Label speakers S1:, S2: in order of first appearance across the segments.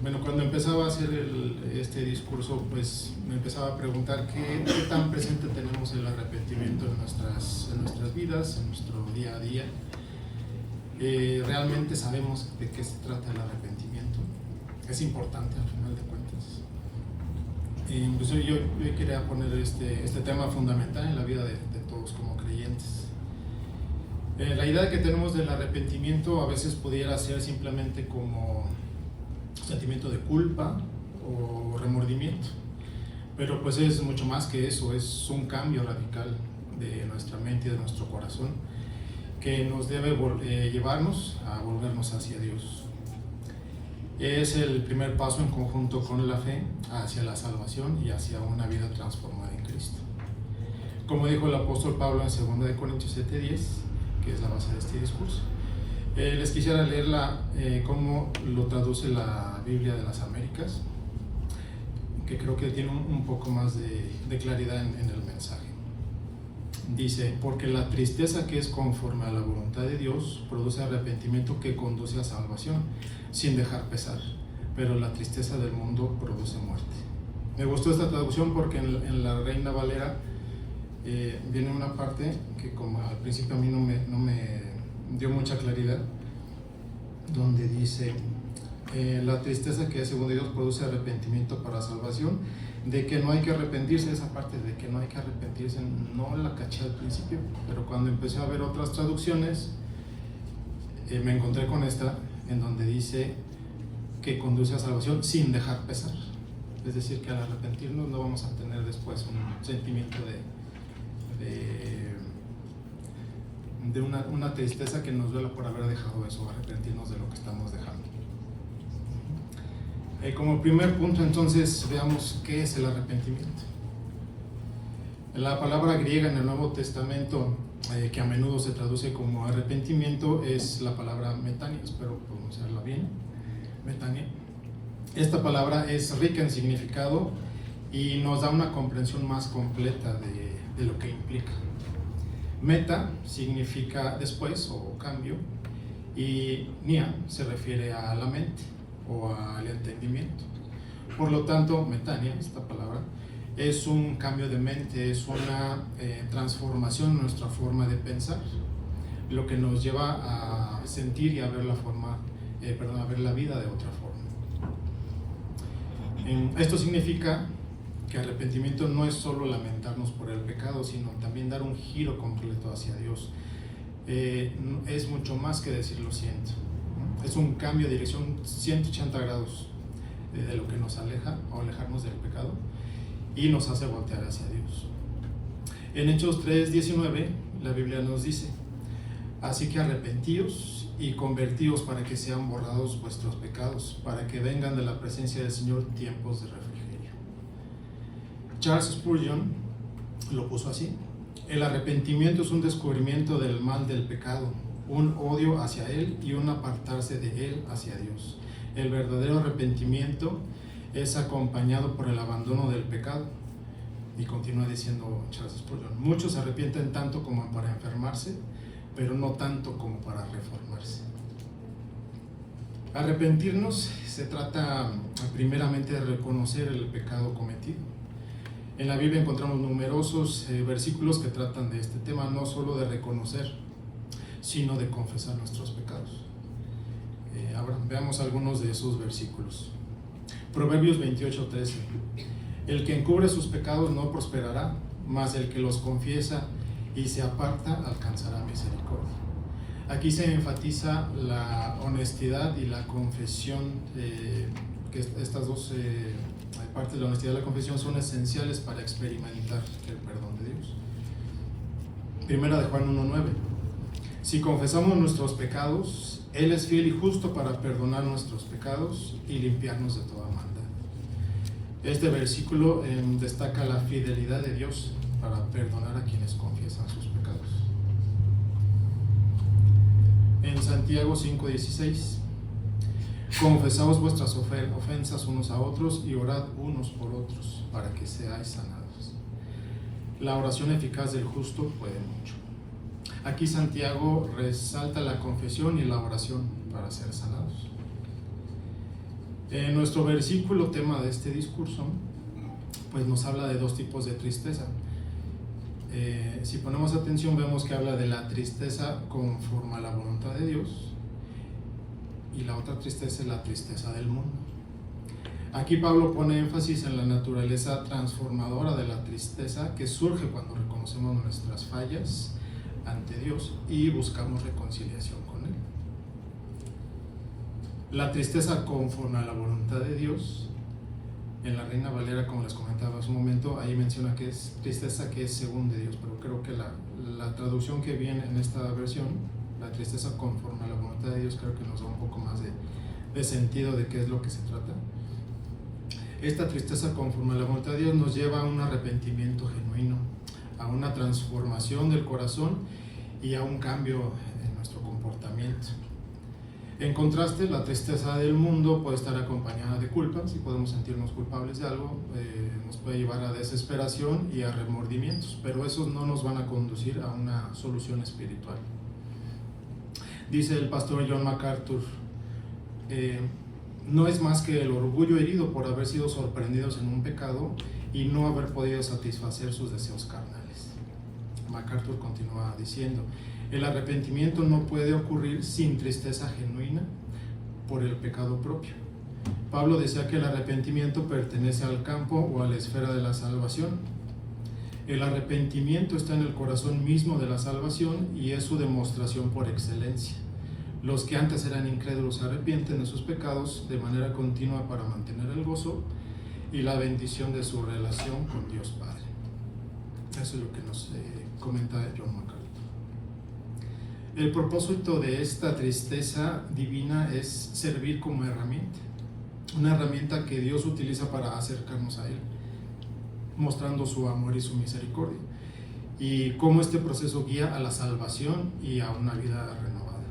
S1: Bueno, cuando empezaba a hacer este discurso, pues me empezaba a preguntar qué tan presente tenemos el arrepentimiento en nuestras vidas, en nuestro día a día. ¿Realmente sabemos de qué se trata el arrepentimiento? Es importante al final de cuentas. Pues yo quería poner este tema fundamental en la vida de todos como creyentes. La idea que tenemos del arrepentimiento a veces pudiera ser simplemente como sentimiento de culpa o remordimiento, pero pues es mucho más que eso, es un cambio radical de nuestra mente y de nuestro corazón que nos debe llevarnos a volvernos hacia Dios. Es el primer paso en conjunto con la fe hacia la salvación y hacia una vida transformada en Cristo. Como dijo el apóstol Pablo en 2 Corintios 7:10, que es la base de este discurso, les quisiera leer cómo lo traduce la Biblia de las Américas, que creo que tiene un poco más de claridad en el mensaje. Dice: porque la tristeza que es conforme a la voluntad de Dios produce arrepentimiento que conduce a salvación, sin dejar pesar, pero la tristeza del mundo produce muerte. Me gustó esta traducción porque en la Reina Valera viene una parte que como al principio a mí no me dio mucha claridad, donde dice la tristeza que según Dios produce arrepentimiento para salvación, de que no hay que arrepentirse. Esa parte de que no hay que arrepentirse no la caché al principio, pero cuando empecé a ver otras traducciones me encontré con esta en donde dice que conduce a salvación sin dejar pesar, es decir, que al arrepentirnos no vamos a tener después un sentimiento de una tristeza que nos duela por haber dejado eso, arrepentirnos de lo que estamos dejando. Como primer punto, entonces, veamos qué es el arrepentimiento. La palabra griega en el Nuevo Testamento, que a menudo se traduce como arrepentimiento, es la palabra metania. Espero pronunciarla bien, metania. Esta palabra es rica en significado y nos da una comprensión más completa de lo que implica. Meta significa después o cambio, y nia se refiere a la mente o al entendimiento. Por lo tanto, metania, esta palabra, es un cambio de mente, es una transformación en nuestra forma de pensar, lo que nos lleva a sentir y a ver a ver la vida de otra forma. Esto significa que arrepentimiento no es solo lamentarnos por el pecado, sino también dar un giro completo hacia Dios. Es mucho más que decir lo siento. Es un cambio de dirección 180 grados de lo que nos aleja o alejarnos del pecado y nos hace voltear hacia Dios. En Hechos 3:19 la Biblia nos dice: así que arrepentíos y convertíos para que sean borrados vuestros pecados, para que vengan de la presencia del Señor tiempos de refrigerio. Charles Spurgeon lo puso así: el arrepentimiento es un descubrimiento del mal del pecado, un odio hacia él y un apartarse de él hacia Dios. El verdadero arrepentimiento es acompañado por el abandono del pecado. Y continúa diciendo Charles Spurgeon: muchos se arrepienten tanto como para enfermarse, pero no tanto como para reformarse. Arrepentirnos se trata primeramente de reconocer el pecado cometido. En la Biblia encontramos numerosos versículos que tratan de este tema, no solo de reconocer, sino de confesar nuestros pecados. Ahora veamos algunos de esos versículos. Proverbios 28:13: el que encubre sus pecados no prosperará, mas el que los confiesa y se aparta alcanzará misericordia. Aquí se enfatiza la honestidad y la confesión, que estas dos partes de la honestidad y la confesión son esenciales para experimentar el perdón de Dios. Primera de Juan 1:9: si confesamos nuestros pecados, Él es fiel y justo para perdonar nuestros pecados y limpiarnos de toda maldad. Este versículo destaca la fidelidad de Dios para perdonar a quienes confiesan sus pecados. En Santiago 5:16: confesaos vuestras ofensas unos a otros y orad unos por otros para que seáis sanados. La oración eficaz del justo puede mucho. Aquí Santiago resalta la confesión y la oración para ser sanados. Nuestro versículo tema de este discurso pues nos habla de dos tipos de tristeza. Si ponemos atención, vemos que habla de la tristeza conforme a la voluntad de Dios, y la otra tristeza es la tristeza del mundo. Aquí Pablo pone énfasis en la naturaleza transformadora de la tristeza que surge cuando reconocemos nuestras fallas ante Dios y buscamos reconciliación con Él. La tristeza conforme a la voluntad de Dios, en la Reina Valera, como les comentaba hace un momento, ahí menciona que es tristeza que es según de Dios, pero creo que la traducción que viene en esta versión, la tristeza conforme a la voluntad de Dios, creo que nos da un poco más de sentido de qué es lo que se trata. Esta tristeza conforme a la voluntad de Dios nos lleva a un arrepentimiento genuino, a una transformación del corazón y a un cambio en nuestro comportamiento. En contraste, la tristeza del mundo puede estar acompañada de culpa. Si podemos sentirnos culpables de algo, nos puede llevar a desesperación y a remordimientos, pero esos no nos van a conducir a una solución espiritual. Dice el pastor John MacArthur, no es más que el orgullo herido por haber sido sorprendidos en un pecado y no haber podido satisfacer sus deseos carnales. MacArthur continúa diciendo, el arrepentimiento no puede ocurrir sin tristeza genuina por el pecado propio. Pablo decía que el arrepentimiento pertenece al campo o a la esfera de la salvación. El arrepentimiento está en el corazón mismo de la salvación y es su demostración por excelencia. Los que antes eran incrédulos se arrepienten de sus pecados de manera continua para mantener el gozo y la bendición de su relación con Dios Padre. Eso es lo que nos comenta John MacArthur. El propósito de esta tristeza divina es servir como herramienta, una herramienta que Dios utiliza para acercarnos a Él, mostrando su amor y su misericordia, y cómo este proceso guía a la salvación y a una vida renovada.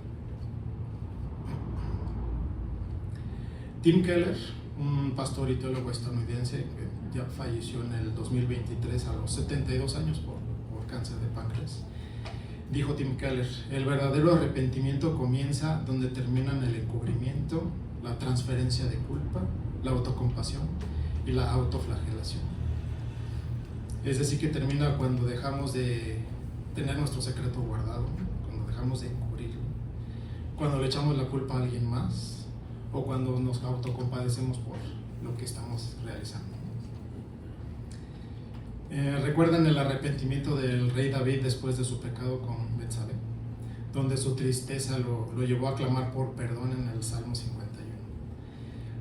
S1: Tim Keller, un pastor y teólogo estadounidense que ya falleció en el 2023 a los 72 años por cáncer de páncreas, dijo Tim Keller, el verdadero arrepentimiento comienza donde terminan el encubrimiento, la transferencia de culpa, la autocompasión y la autoflagelación. Es decir, que termina cuando dejamos de tener nuestro secreto guardado, cuando dejamos de encubrirlo, cuando le echamos la culpa a alguien más o cuando nos autocompadecemos por lo que estamos realizando. ¿Recuerdan el arrepentimiento del rey David después de su pecado con Betsabé? Donde su tristeza lo llevó a clamar por perdón en el Salmo 51.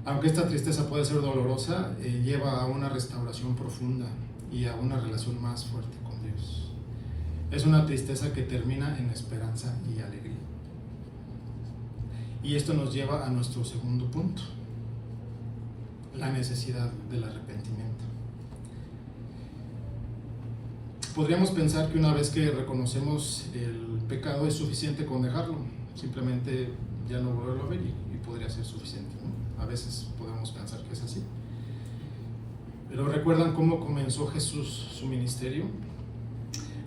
S1: Aunque esta tristeza puede ser dolorosa, lleva a una restauración profunda y a una relación más fuerte con Dios. Es una tristeza que termina en esperanza y alegría. Y esto nos lleva a nuestro segundo punto, la necesidad del arrepentimiento. Podríamos pensar que una vez que reconocemos el pecado es suficiente con dejarlo, simplemente ya no volverlo a ver y podría ser suficiente, ¿no? A veces podemos pensar que es así. Pero ¿recuerdan cómo comenzó Jesús su ministerio?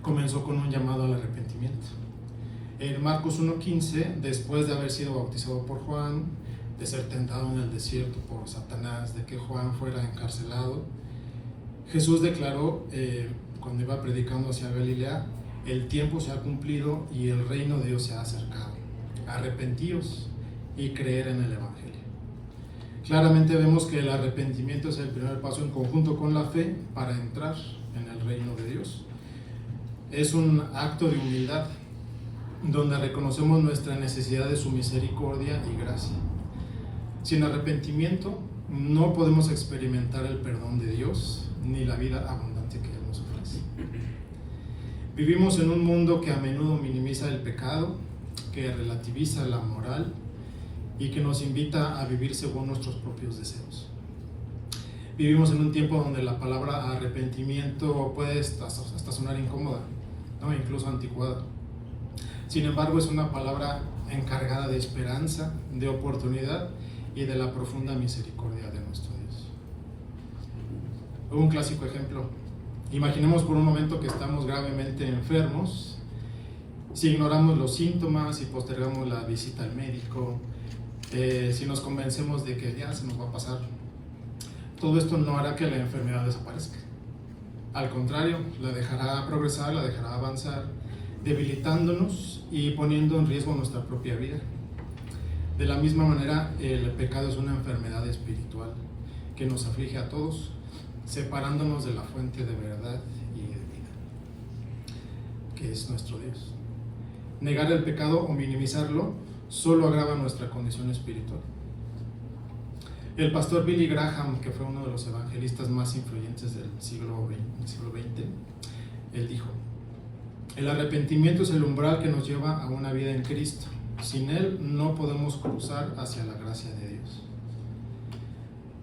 S1: Comenzó con un llamado al arrepentimiento. En Marcos 1:15, después de haber sido bautizado por Juan, de ser tentado en el desierto por Satanás, de que Juan fuera encarcelado, Jesús declaró, cuando iba predicando hacia Galilea, el tiempo se ha cumplido y el reino de Dios se ha acercado. Arrepentíos y creer en el Evangelio. Claramente vemos que el arrepentimiento es el primer paso en conjunto con la fe para entrar en el reino de Dios. Es un acto de humildad donde reconocemos nuestra necesidad de su misericordia y gracia. Sin arrepentimiento no podemos experimentar el perdón de Dios ni la vida abundante que Él nos ofrece. Vivimos en un mundo que a menudo minimiza el pecado, que relativiza la moral y que nos invita a vivir según nuestros propios deseos. Vivimos en un tiempo donde la palabra arrepentimiento puede hasta sonar incómoda, ¿no? Incluso anticuada. Sin embargo, es una palabra encargada de esperanza, de oportunidad y de la profunda misericordia de nuestro Dios. Un clásico ejemplo. Imaginemos por un momento que estamos gravemente enfermos. Si ignoramos los síntomas y postergamos la visita al médico, si nos convencemos de que ya se nos va a pasar, todo esto no hará que la enfermedad desaparezca. Al contrario, la dejará progresar, la dejará avanzar, debilitándonos y poniendo en riesgo nuestra propia vida. De la misma manera, el pecado es una enfermedad espiritual que nos aflige a todos, separándonos de la fuente de verdad y de vida, que es nuestro Dios. Negar el pecado o minimizarlo solo agrava nuestra condición espiritual. El pastor Billy Graham, que fue uno de los evangelistas más influyentes del siglo XX, él dijo: el arrepentimiento es el umbral que nos lleva a una vida en Cristo. Sin él no podemos cruzar hacia la gracia de Dios.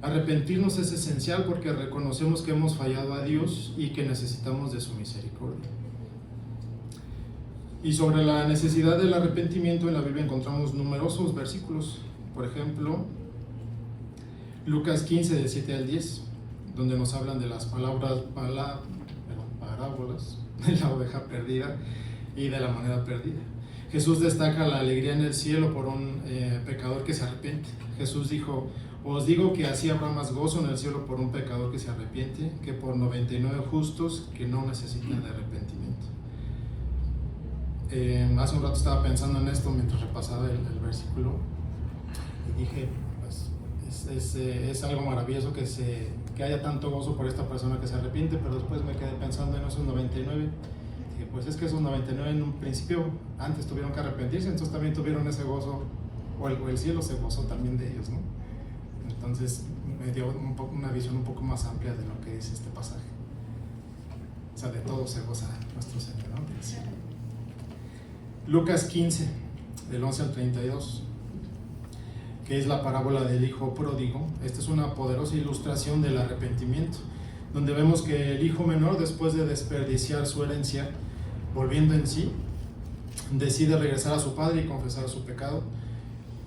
S1: Arrepentirnos es esencial porque reconocemos que hemos fallado a Dios y que necesitamos de su misericordia. Y sobre la necesidad del arrepentimiento en la Biblia encontramos numerosos versículos. Por ejemplo, Lucas 15, del 7 al 10, donde nos hablan de las parábolas de la oveja perdida y de la moneda perdida. Jesús destaca la alegría en el cielo por un pecador que se arrepiente. Jesús dijo: os digo que así habrá más gozo en el cielo por un pecador que se arrepiente que por 99 justos que no necesitan de arrepentimiento. Hace un rato estaba pensando en esto mientras repasaba el versículo y dije, pues es algo maravilloso que haya tanto gozo por esta persona que se arrepiente, pero después me quedé pensando en esos 99. Dije, pues es que esos 99 en un principio antes tuvieron que arrepentirse, entonces también tuvieron ese gozo, o el cielo se gozó también de ellos, ¿no? Entonces me dio una visión un poco más amplia de lo que es este pasaje. O sea, de todo se goza nuestro Señor, ¿no? Del cielo. Lucas 15, del 11 al 32, que es la parábola del hijo pródigo. Esta es una poderosa ilustración del arrepentimiento, donde vemos que el hijo menor, después de desperdiciar su herencia, volviendo en sí, decide regresar a su padre y confesar su pecado.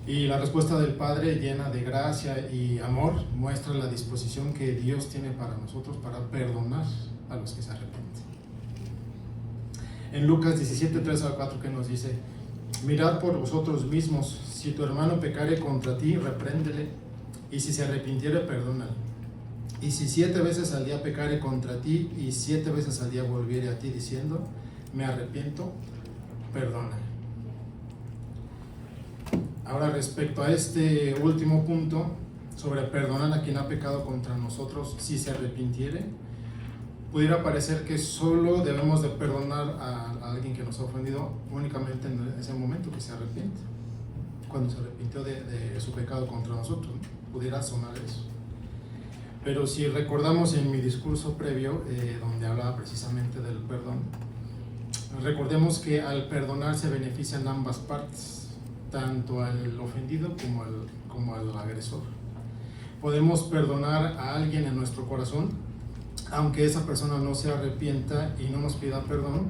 S1: Y la respuesta del Padre, llena de gracia y amor, muestra la disposición que Dios tiene para nosotros para perdonar a los que se arrepienten. En Lucas 17, 3 al 4, que nos dice: mirad por vosotros mismos, si tu hermano pecare contra ti, repréndele, y si se arrepintiere, perdónale. Y si 7 veces al día pecare contra ti, y 7 veces al día volviere a ti diciendo: me arrepiento, perdónale. Ahora, respecto a este último punto, sobre perdonar a quien ha pecado contra nosotros, si se arrepintiere, pudiera parecer que solo debemos de perdonar a alguien que nos ha ofendido únicamente en ese momento que se arrepiente, cuando se arrepintió de su pecado contra nosotros, ¿no? Pudiera sonar eso. Pero si recordamos en mi discurso previo, donde hablaba precisamente del perdón, recordemos que al perdonar se benefician ambas partes, tanto al ofendido como al agresor. Podemos perdonar a alguien en nuestro corazón, aunque esa persona no se arrepienta y no nos pida perdón,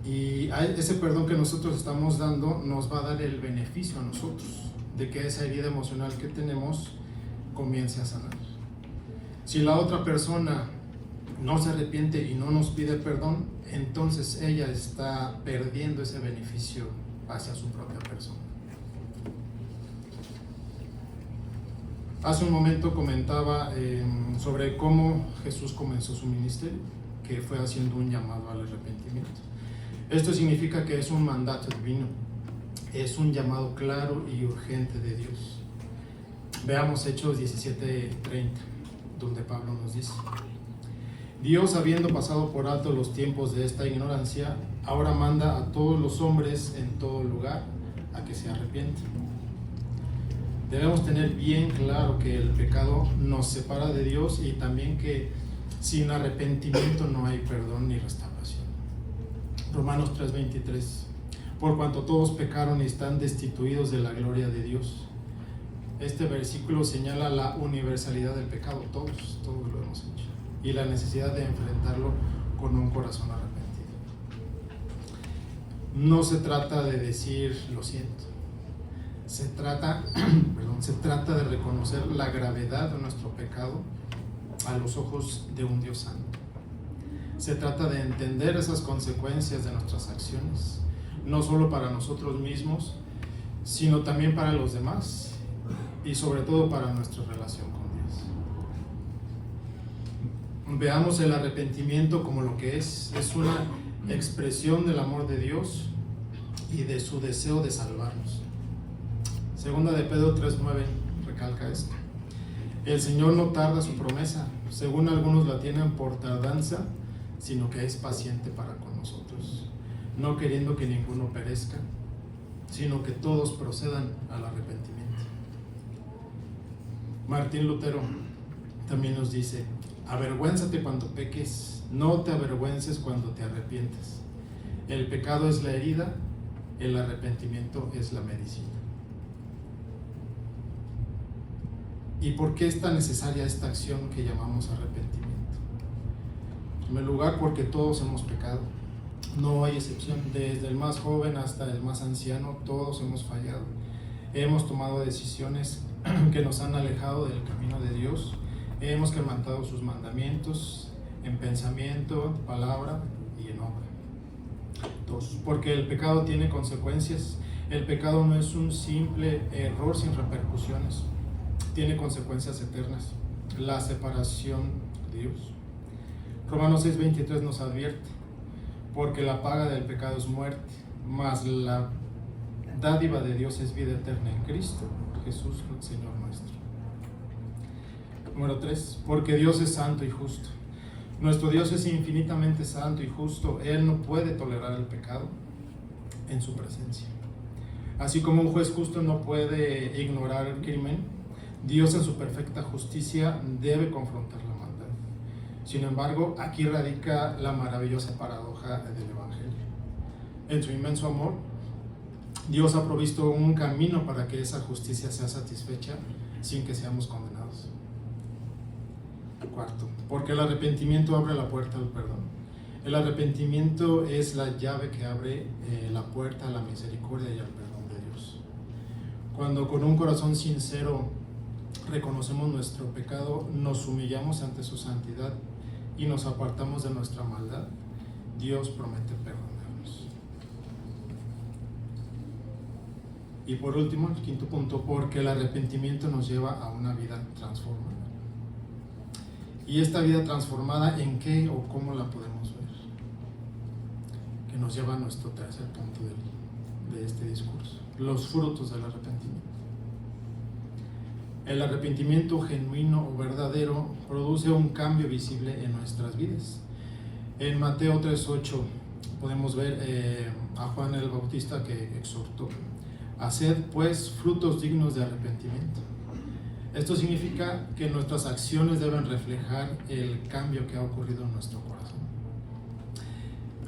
S1: y ese perdón que nosotros estamos dando nos va a dar el beneficio a nosotros de que esa herida emocional que tenemos comience a sanar. Si la otra persona no se arrepiente y no nos pide perdón, entonces ella está perdiendo ese beneficio hacia su propia persona. Hace un momento comentaba sobre cómo Jesús comenzó su ministerio, que fue haciendo un llamado al arrepentimiento. Esto significa que es un mandato divino, es un llamado claro y urgente de Dios. Veamos Hechos 17:30, donde Pablo nos dice: Dios, habiendo pasado por alto los tiempos de esta ignorancia, ahora manda a todos los hombres en todo lugar a que se arrepientan. Debemos tener bien claro que el pecado nos separa de Dios y también que sin arrepentimiento no hay perdón ni restauración. Romanos 3:23: por cuanto todos pecaron y están destituidos de la gloria de Dios. Este versículo señala la universalidad del pecado, todos lo hemos hecho, y la necesidad de enfrentarlo con un corazón arrepentido. No se trata de decir lo siento, se trata de reconocer la gravedad de nuestro pecado a los ojos de un Dios santo. Se trata de entender esas consecuencias de nuestras acciones, no solo para nosotros mismos, sino también para los demás y sobre todo para nuestra relación con Dios. Veamos el arrepentimiento como lo que es una expresión del amor de Dios y de su deseo de salvarnos. Segunda de Pedro 3:9 recalca esto: el Señor no tarda su promesa, según algunos la tienen por tardanza, sino que es paciente para con nosotros, no queriendo que ninguno perezca, sino que todos procedan al arrepentimiento. Martín Lutero también nos dice: avergüénzate cuando peques, no te avergüences cuando te arrepientes. El pecado es la herida, el arrepentimiento es la medicina. ¿Y por qué es tan necesaria esta acción que llamamos arrepentimiento? En primer lugar, porque todos hemos pecado. No hay excepción, desde el más joven hasta el más anciano, todos hemos fallado. Hemos tomado decisiones que nos han alejado del camino de Dios. Hemos quebrantado sus mandamientos en pensamiento, palabra y en obra. Dos, porque el pecado tiene consecuencias. El pecado no es un simple error sin repercusiones. Tiene consecuencias eternas. La separación de Dios. Romanos 6:23 nos advierte: porque la paga del pecado es muerte, mas la dádiva de Dios es vida eterna en Cristo Jesús, Señor nuestro. Número 3, porque Dios es santo y justo. Nuestro Dios es infinitamente santo y justo. Él no puede tolerar el pecado en su presencia. Así como un juez justo no puede ignorar el crimen, Dios en su perfecta justicia debe confrontar la maldad. Sin embargo, aquí radica la maravillosa paradoja del Evangelio. En su inmenso amor, Dios ha provisto un camino para que esa justicia sea satisfecha sin que seamos condenados. Cuarto, porque el arrepentimiento abre la puerta al perdón. El arrepentimiento es la llave que abre la puerta a la misericordia y al perdón de Dios. Cuando con un corazón sincero reconocemos nuestro pecado, nos humillamos ante su santidad y nos apartamos de nuestra maldad, Dios promete perdonarnos. Y por último, el quinto punto, porque el arrepentimiento nos lleva a una vida transformada. ¿Y esta vida transformada en qué o cómo la podemos ver? Que nos lleva a nuestro tercer punto de este discurso: los frutos del arrepentimiento. El arrepentimiento genuino o verdadero produce un cambio visible en nuestras vidas. En Mateo 3:8 podemos ver a Juan el Bautista que exhortó: haced pues frutos dignos de arrepentimiento. Esto significa que nuestras acciones deben reflejar el cambio que ha ocurrido en nuestro corazón.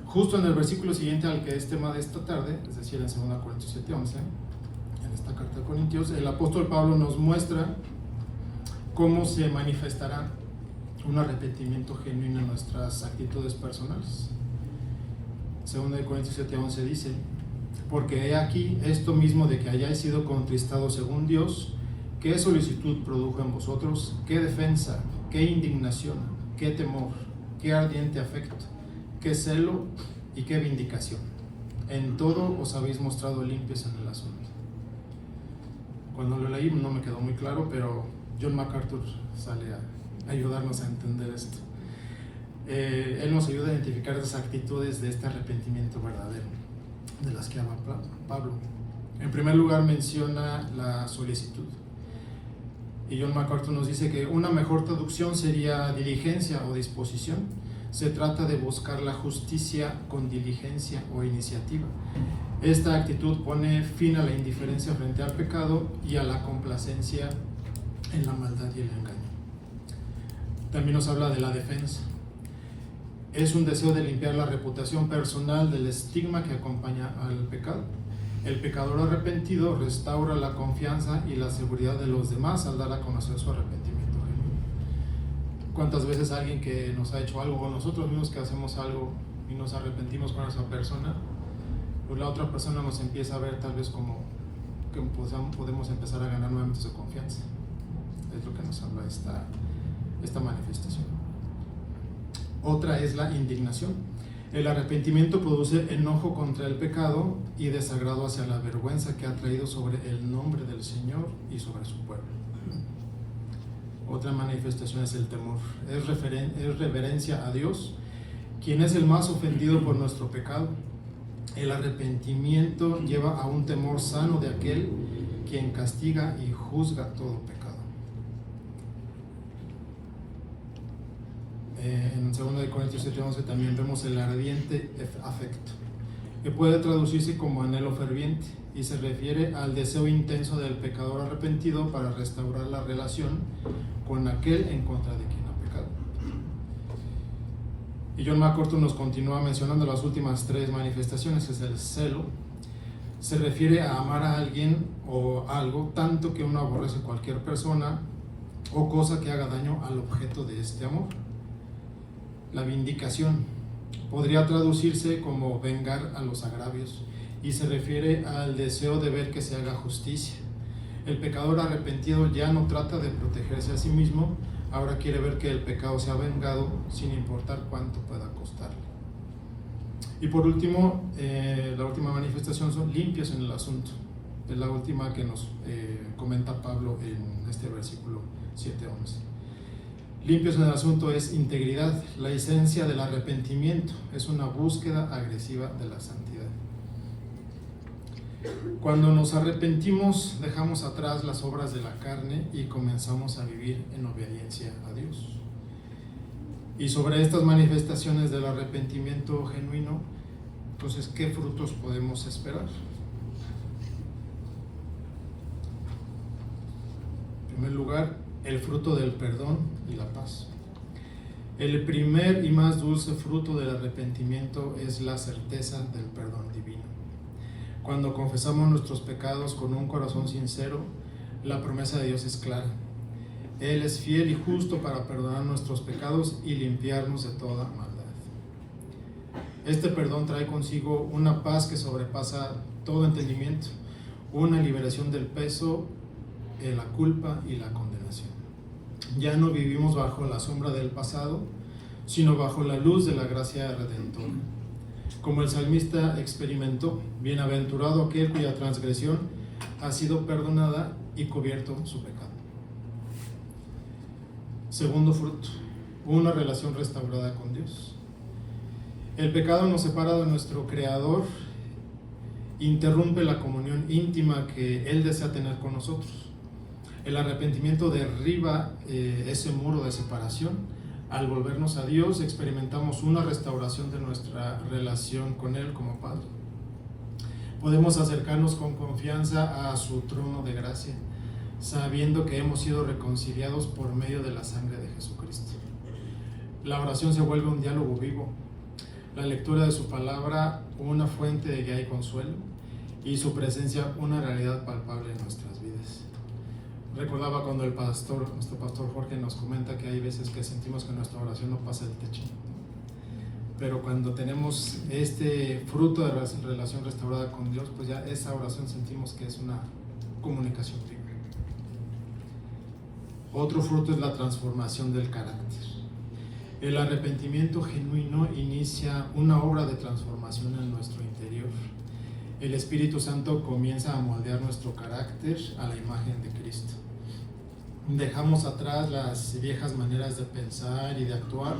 S1: Justo en el versículo siguiente al que es tema de esta tarde, es decir, en 2 Corintios 7:11, en esta carta de Corintios, el apóstol Pablo nos muestra cómo se manifestará un arrepentimiento genuino en nuestras actitudes personales. 2 Corintios 7:11 dice: porque he aquí esto mismo de que hayáis sido contristados según Dios, qué solicitud produjo en vosotros, qué defensa, qué indignación, qué temor, qué ardiente afecto, qué celo y qué vindicación. En todo os habéis mostrado limpios en el asunto. Cuando lo leí no me quedó muy claro, pero John MacArthur sale a ayudarnos a entender esto. Él nos ayuda a identificar esas actitudes de este arrepentimiento verdadero de las que habla Pablo. En primer lugar menciona la solicitud. Y John MacArthur nos dice que una mejor traducción sería diligencia o disposición. Se trata de buscar la justicia con diligencia o iniciativa. Esta actitud pone fin a la indiferencia frente al pecado y a la complacencia en la maldad y el engaño. También nos habla de la defensa. Es un deseo de limpiar la reputación personal del estigma que acompaña al pecado. El pecador arrepentido restaura la confianza y la seguridad de los demás al dar a conocer su arrepentimiento genuino. ¿Cuántas veces alguien que nos ha hecho algo, o nosotros mismos que hacemos algo y nos arrepentimos con esa persona, pues la otra persona nos empieza a ver tal vez como que podemos empezar a ganar nuevamente su confianza? Es lo que nos habla esta manifestación. Otra es la indignación. El arrepentimiento produce enojo contra el pecado y desagrado hacia la vergüenza que ha traído sobre el nombre del Señor y sobre su pueblo. Otra manifestación es el temor. Es reverencia a Dios, quien es el más ofendido por nuestro pecado. El arrepentimiento lleva a un temor sano de aquel quien castiga y juzga todo pecado. En 2 Corintios 7:11 también vemos el ardiente afecto, que puede traducirse como anhelo ferviente, y se refiere al deseo intenso del pecador arrepentido para restaurar la relación con aquel en contra de quien ha pecado. Y John MacArthur nos continúa mencionando las últimas 3 manifestaciones, que es el celo. Se refiere a amar a alguien o algo tanto que uno aborrece cualquier persona o cosa que haga daño al objeto de este amor. La vindicación podría traducirse como vengar a los agravios y se refiere al deseo de ver que se haga justicia. El pecador arrepentido ya no trata de protegerse a sí mismo, ahora quiere ver que el pecado sea vengado sin importar cuánto pueda costarle. Y por último, la última manifestación son limpios en el asunto. Es la última que nos comenta Pablo en este versículo 7:11. Limpios en el asunto es integridad. La esencia del arrepentimiento es una búsqueda agresiva de la santidad. Cuando nos arrepentimos, dejamos atrás las obras de la carne y comenzamos a vivir en obediencia a Dios. Y sobre estas manifestaciones del arrepentimiento genuino, entonces, ¿qué frutos podemos esperar? En primer lugar, el fruto del perdón y la paz. El primer y más dulce fruto del arrepentimiento es la certeza del perdón divino. Cuando confesamos nuestros pecados con un corazón sincero, la promesa de Dios es clara. Él es fiel y justo para perdonar nuestros pecados y limpiarnos de toda maldad. Este perdón trae consigo una paz que sobrepasa todo entendimiento, una liberación del peso, la culpa y la condenación. Ya no vivimos bajo la sombra del pasado, sino bajo la luz de la gracia redentora. Como el salmista experimentó, bienaventurado aquel cuya transgresión ha sido perdonada y cubierto su pecado. Segundo fruto, una relación restaurada con Dios. El pecado nos separa de nuestro Creador, interrumpe la comunión íntima que Él desea tener con nosotros. El arrepentimiento derriba ese muro de separación. Al volvernos a Dios, experimentamos una restauración de nuestra relación con Él como Padre. Podemos acercarnos con confianza a su trono de gracia, sabiendo que hemos sido reconciliados por medio de la sangre de Jesucristo. La oración se vuelve un diálogo vivo, la lectura de su palabra una fuente de guía y consuelo, y su presencia una realidad palpable en nuestras vidas. Recordaba cuando nuestro pastor Jorge nos comenta que hay veces que sentimos que nuestra oración no pasa el techo, pero cuando tenemos este fruto de relación restaurada con Dios, pues ya esa oración sentimos que es una comunicación viva. Otro fruto es la transformación del carácter. El arrepentimiento genuino inicia una obra de transformación en nuestro interior. El Espíritu Santo comienza a moldear nuestro carácter a la imagen de Cristo. Dejamos atrás las viejas maneras de pensar y de actuar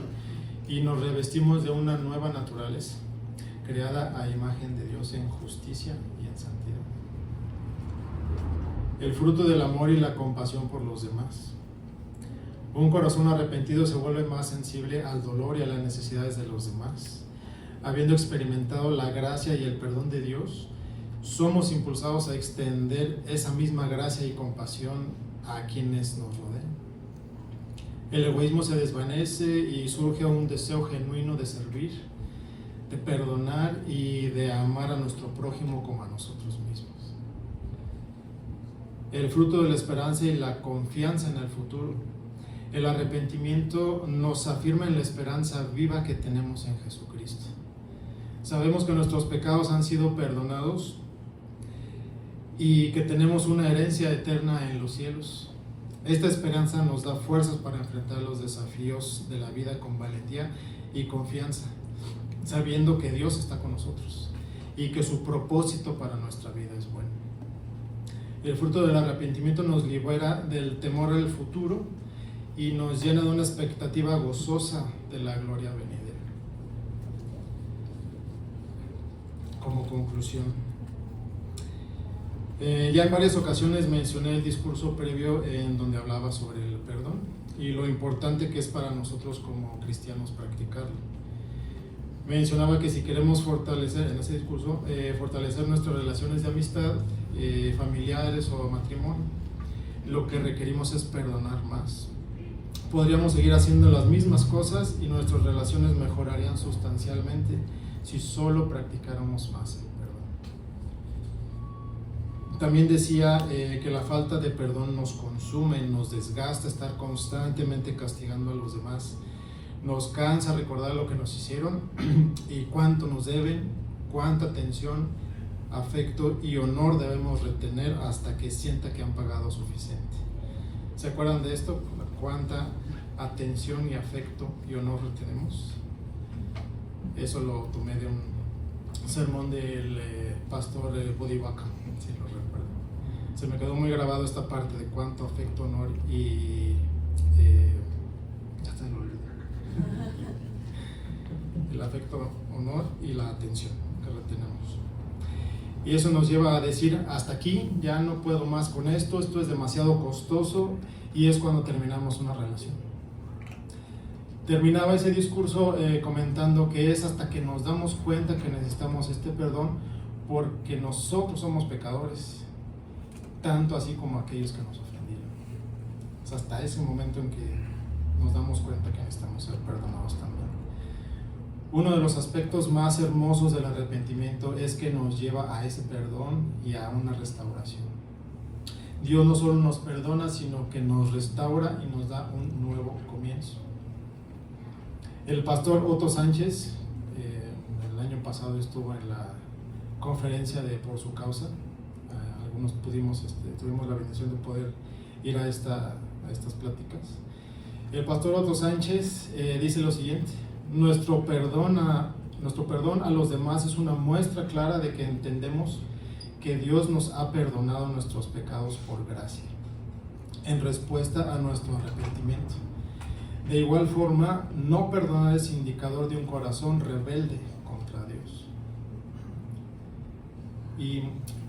S1: y nos revestimos de una nueva naturaleza, creada a imagen de Dios en justicia y en santidad. El fruto del amor y la compasión por los demás. Un corazón arrepentido se vuelve más sensible al dolor y a las necesidades de los demás. Habiendo experimentado la gracia y el perdón de Dios, somos impulsados a extender esa misma gracia y compasión a quienes nos rodean. El egoísmo se desvanece y surge un deseo genuino de servir, de perdonar y de amar a nuestro prójimo como a nosotros mismos. El fruto de la esperanza y la confianza en el futuro. El arrepentimiento nos afirma en la esperanza viva que tenemos en Jesucristo. Sabemos que nuestros pecados han sido perdonados y que tenemos una herencia eterna en los cielos. Esta esperanza nos da fuerzas para enfrentar los desafíos de la vida con valentía y confianza. sabiendo que Dios está con nosotros y que su propósito para nuestra vida es bueno. El fruto del arrepentimiento nos libera del temor al futuro y nos llena de una expectativa gozosa de la gloria venidera. Como conclusión, ya en varias ocasiones mencioné el discurso previo en donde hablaba sobre el perdón y lo importante que es para nosotros como cristianos practicarlo. Mencionaba que si queremos fortalecer, en ese discurso, fortalecer nuestras relaciones de amistad, familiares o matrimonio, lo que requerimos es perdonar más. Podríamos seguir haciendo las mismas cosas y nuestras relaciones mejorarían sustancialmente si solo practicáramos más el perdón. También decía que la falta de perdón nos consume, nos desgasta estar constantemente castigando a los demás. Nos cansa recordar lo que nos hicieron y cuánto nos deben, cuánta atención, afecto y honor debemos retener hasta que sienta que han pagado suficiente. ¿Se acuerdan de esto? ¿Cuánta atención y afecto y honor retenemos? Eso lo tomé de un sermón del pastor Buddy Baca, si lo recuerdo. Se me quedó muy grabado esta parte de cuánto afecto, honor y ya te lo olvidé. El afecto, honor y la atención que retenemos. Y eso nos lleva a decir, hasta aquí, ya no puedo más con esto es demasiado costoso, y es cuando terminamos una relación. Terminaba ese discurso comentando que es hasta que nos damos cuenta que necesitamos este perdón porque nosotros somos pecadores, tanto así como aquellos que nos ofendieron. Es hasta ese momento en que nos damos cuenta que necesitamos ser perdonados también. Uno de los aspectos más hermosos del arrepentimiento es que nos lleva a ese perdón y a una restauración. Dios no solo nos perdona, sino que nos restaura y nos da un nuevo comienzo. El pastor Otto Sánchez, el año pasado estuvo en la conferencia de Por su Causa. Algunos tuvimos la bendición de poder ir a estas pláticas. El pastor Otto Sánchez dice lo siguiente: nuestro perdón a los demás es una muestra clara de que entendemos que Dios nos ha perdonado nuestros pecados por gracia, en respuesta a nuestro arrepentimiento. De igual forma, no perdonar es indicador de un corazón rebelde contra Dios. ¿Y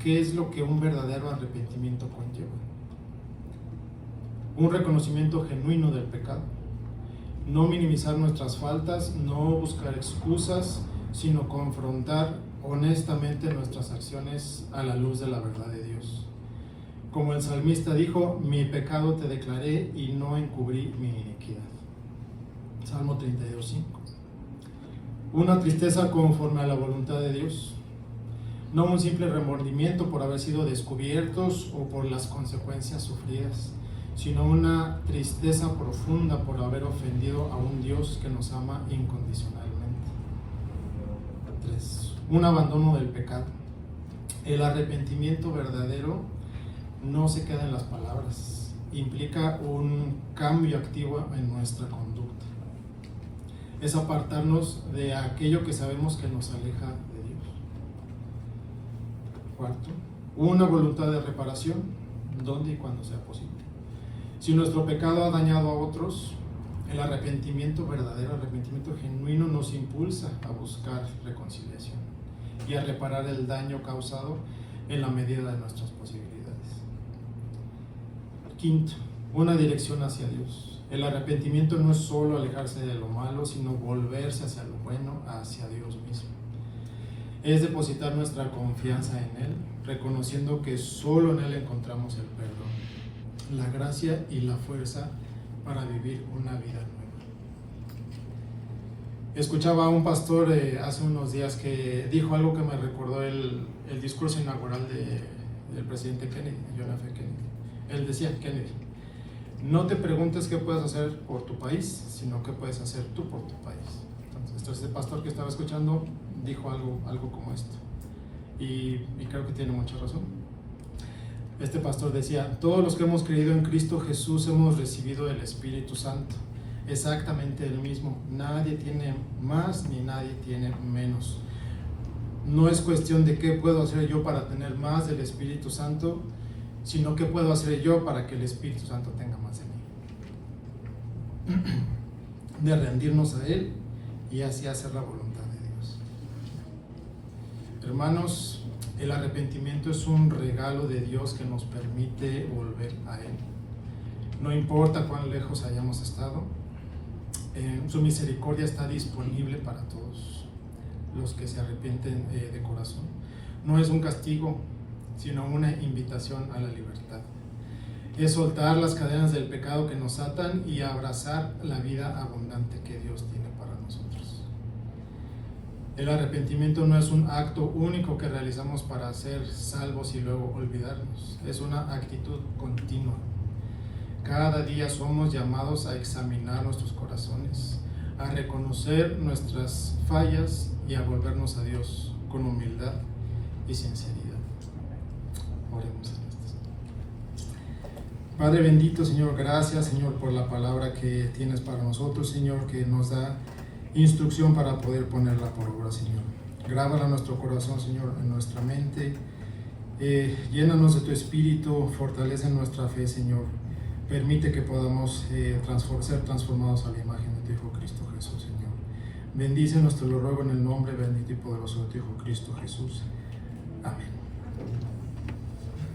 S1: qué es lo que un verdadero arrepentimiento conlleva? Un reconocimiento genuino del pecado. No minimizar nuestras faltas, no buscar excusas, sino confrontar honestamente nuestras acciones a la luz de la verdad de Dios. Como el salmista dijo, mi pecado te declaré y no encubrí mi iniquidad. Salmo 32:5. Una tristeza conforme a la voluntad de Dios, no un simple remordimiento por haber sido descubiertos o por las consecuencias sufridas, sino una tristeza profunda por haber ofendido a un Dios que nos ama incondicionalmente. 3. Un abandono del pecado. El arrepentimiento verdadero no se queda en las palabras, implica un cambio activo en nuestra conducta. Es apartarnos de aquello que sabemos que nos aleja de Dios. 4. Una voluntad de reparación, donde y cuando sea posible. Si nuestro pecado ha dañado a otros, el arrepentimiento verdadero, arrepentimiento genuino, nos impulsa a buscar reconciliación y a reparar el daño causado en la medida de nuestras posibilidades. 5. Una dirección hacia Dios. El arrepentimiento no es solo alejarse de lo malo, sino volverse hacia lo bueno, hacia Dios mismo. Es depositar nuestra confianza en Él, reconociendo que solo en Él encontramos el perdón, la gracia y la fuerza para vivir una vida nueva. Escuchaba a un pastor hace unos días que dijo algo que me recordó el discurso inaugural del presidente Kennedy, John F. Kennedy. Él decía, Kennedy, no te preguntes qué puedes hacer por tu país, sino qué puedes hacer tú por tu país. Entonces, este pastor que estaba escuchando dijo algo como esto. Y creo que tiene mucha razón. Este pastor decía, todos los que hemos creído en Cristo Jesús hemos recibido el Espíritu Santo. exactamente el mismo. Nadie tiene más ni nadie tiene menos. No es cuestión de qué puedo hacer yo para tener más del Espíritu Santo, sino qué puedo hacer yo para que el Espíritu Santo tenga más de mí. De rendirnos a Él y así hacer la voluntad de Dios. Hermanos, el arrepentimiento es un regalo de Dios que nos permite volver a Él. No importa cuán lejos hayamos estado, su misericordia está disponible para todos los que se arrepienten de corazón. No es un castigo, sino una invitación a la libertad. Es soltar las cadenas del pecado que nos atan y abrazar la vida abundante que Dios tiene para nosotros. El arrepentimiento no es un acto único que realizamos para ser salvos y luego olvidarnos. Es una actitud continua. Cada día somos llamados a examinar nuestros corazones, a reconocer nuestras fallas y a volvernos a Dios con humildad y sinceridad. Oremos a Dios. Padre bendito, Señor, gracias, Señor, por la palabra que tienes para nosotros, Señor, que nos da instrucción para poder ponerla por obra, Señor. Grábala en nuestro corazón, Señor, en nuestra mente. Llénanos de tu espíritu, fortalece nuestra fe, Señor. Permite que podamos ser transformados a la imagen de tu Hijo Cristo Jesús, Señor. Bendícenos, te lo ruego en el nombre bendito y poderoso de tu Hijo Cristo Jesús. Amén.